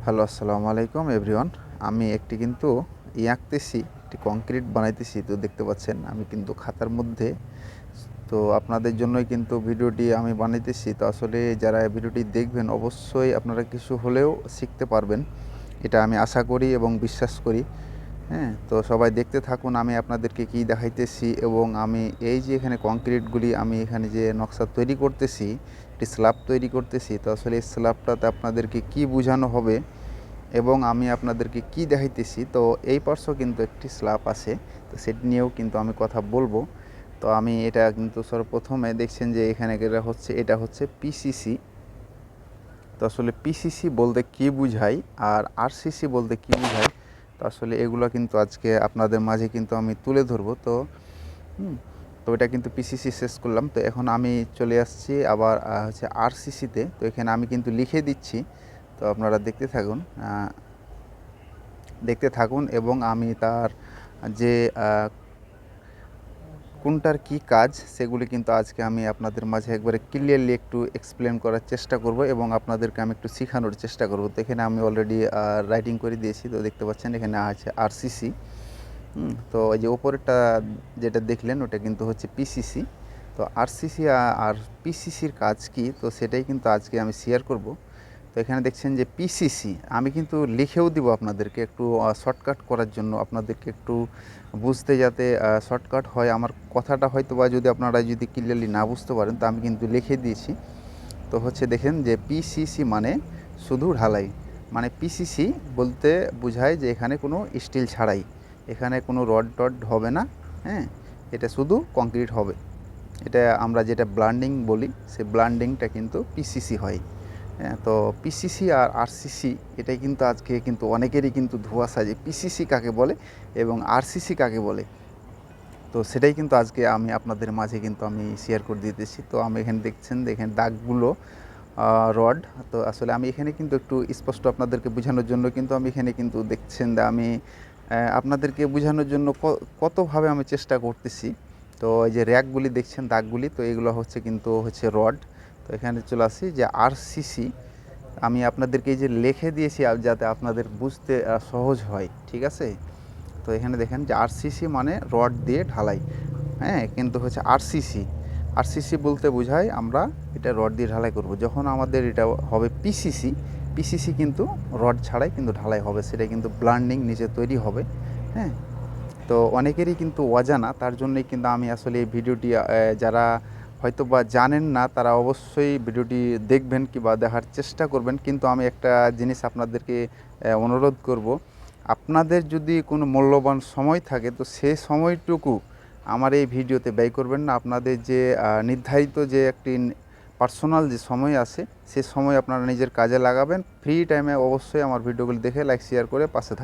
Hello, আসসালামু আলাইকুম everyone. আমি একটি কিন্তু আঁকতেছি, একটি কংক্রিট বানাইতেছি। তো দেখতে পাচ্ছেন আমি কিন্তু খাতার মধ্যে। তো আপনাদের জন্যই কিন্তু ভিডিওটি আমি বানাইতেছি। তো আসলে যারা ভিডিওটি দেখবেন অবশ্যই আপনারা কিছু হলেও শিখতে পারবেন, এটা আমি আশা করি এবং বিশ্বাস করি। হ্যাঁ, তো সবাই দেখতে থাকুন আমি আপনাদেরকে কি দেখাইতেছি। এবং আমি এই যে এখানে কংক্রিটগুলি আমি এখানে যে নকশা তৈরি করতেছি, একটি স্ল্যাব তৈরি করতেছি। তো আসলে এই স্ল্যাবটাতে আপনাদেরকে কি বোঝানো হবে এবং আমি আপনাদেরকে কি দেখাইতেছি। তো এই পার্শ্বেও কিন্তু একটি স্ল্যাব আছে, তো সেটি নিয়েও কিন্তু আমি কথা বলবো। তো আমি এটা কিন্তু সর্বপ্রথমে দেখছেন যে এখানে এটা হচ্ছে পিসিসি। তো আসলে পিসিসি বলতে কী বুঝায় আর আরসিসি বলতে কী বুঝায়, তো আসলে এগুলো কিন্তু আজকে আপনাদের মাঝে কিন্তু আমি তুলে ধরবো। তো তো এটা কিন্তু পিসিসি শেষ করলাম। তো এখন আমি চলে আসছি আবার হচ্ছে আরসিসিতে। তো এখানে আমি কিন্তু লিখে দিচ্ছি, তো আপনারা দেখতে থাকুন এবং আমি তার যে কোনটার কি কাজ সেগুলি কিন্তু আজকে আমি আপনাদের মাঝে একবারে ক্লিয়ারলি একটু এক্সপ্লেন করার চেষ্টা করব এবং আপনাদেরকে আমি একটু শেখানোর চেষ্টা করব। তো এখানে আমি অলরেডি রাইটিং করে দিয়েছি। তো দেখতে পাচ্ছেন এখানে আছে আরসিসি। তো এই যে ওপরেরটা যেটা দেখলেন ওটা কিন্তু হচ্ছে পিসিসি। তো আরসিসি আর পিসিসির কাজ কি, তো সেটাই কিন্তু আজকে আমি শেয়ার করব। তো এখানে দেখছেন যে পিসিসি আমি কিন্তু লিখেও দিব আপনাদেরকে একটু শর্টকাট করার জন্য, আপনাদেরকে একটু বুঝতে যাতে শর্টকাট হয় আমার কথাটা, হয়তো বা যদি ক্লিয়ারলি না বুঝতে পারেন তো আমি কিন্তু লিখে দিয়েছি। তো হচ্ছে দেখেন যে পিসিসি মানে শুধু ঢালাই, মানে পিসিসি বলতে বোঝায় যে এখানে কোনো স্টিল ছাড়াই, এখানে কোনো রড টড হবে না। হ্যাঁ, এটা শুধু কংক্রিট হবে। এটা আমরা যেটা ব্লান্ডিং বলি, সে ব্লান্ডিংটা কিন্তু পিসিসি হয়। হ্যাঁ, তো পিসিসি আর আরসিসি এটাই কিন্তু আজকে কিন্তু অনেকেরই কিন্তু ধোঁয়াশা যে পিসিসি কাকে বলে এবং আরসিসি কাকে বলে। তো সেটাই কিন্তু আজকে আমি আপনাদের মাঝে কিন্তু আমি শেয়ার করে দিতেছি। তো আমি এখানে দেখছেন দেখেন দাগগুলো রড। তো আসলে আমি এখানে কিন্তু একটু স্পষ্ট আপনাদেরকে বোঝানোর জন্য কিন্তু আমি এখানে কিন্তু দেখছেন যে আমি আপনাদেরকে বোঝানোর জন্য কতভাবে আমি চেষ্টা করতেছি। তো এই যে র্যাকগুলি দেখছেন দাগগুলি, তো এগুলো হচ্ছে রড। তো এখানে চলে আসি যে আরসিসি আমি আপনাদেরকে এই যে লিখে দিয়েছি যাতে আপনাদের বুঝতে সহজ হয়, ঠিক আছে। তো এখানে দেখেন যে আরসিসি মানে রড দিয়ে ঢালাই। হ্যাঁ, কিন্তু হচ্ছে আরসিসি, আরসিসি বলতে বোঝায় আমরা এটা রড দিয়ে ঢালাই করব। যখন আমাদের এটা হবে পিসিসি, পিসিসি কিন্তু রড ছাড়াই কিন্তু ঢালাই হবে, সেটা কিন্তু ব্লান্ডিং নিচে তৈরি হবে। হ্যাঁ, তো অনেকেরই কিন্তু অজানা, তার জন্যই কিন্তু আমি আসলে এই ভিডিওটি যারা হয়তো বা জানেন না তারা অবশ্যই ভিডিওটি দেখবেন কিংবা দেখার চেষ্টা করবেন। কিন্তু আমি একটা জিনিস আপনাদেরকে অনুরোধ করব, আপনাদের যদি কোনো মূল্যবান সময় থাকে তো সেই সময়টুকু আমার এই ভিডিওতে ব্যয় করবেন না। আপনাদের যে নির্ধারিত যে একটি পার্সোনাল যে সময় আছে সে সময় আপনারা নিজের কাজে লাগাবেন। ফ্রি টাইমে অবশ্যই আমার ভিডিওগুলি দেখে লাইক শেয়ার করে পাশে থাকবেন।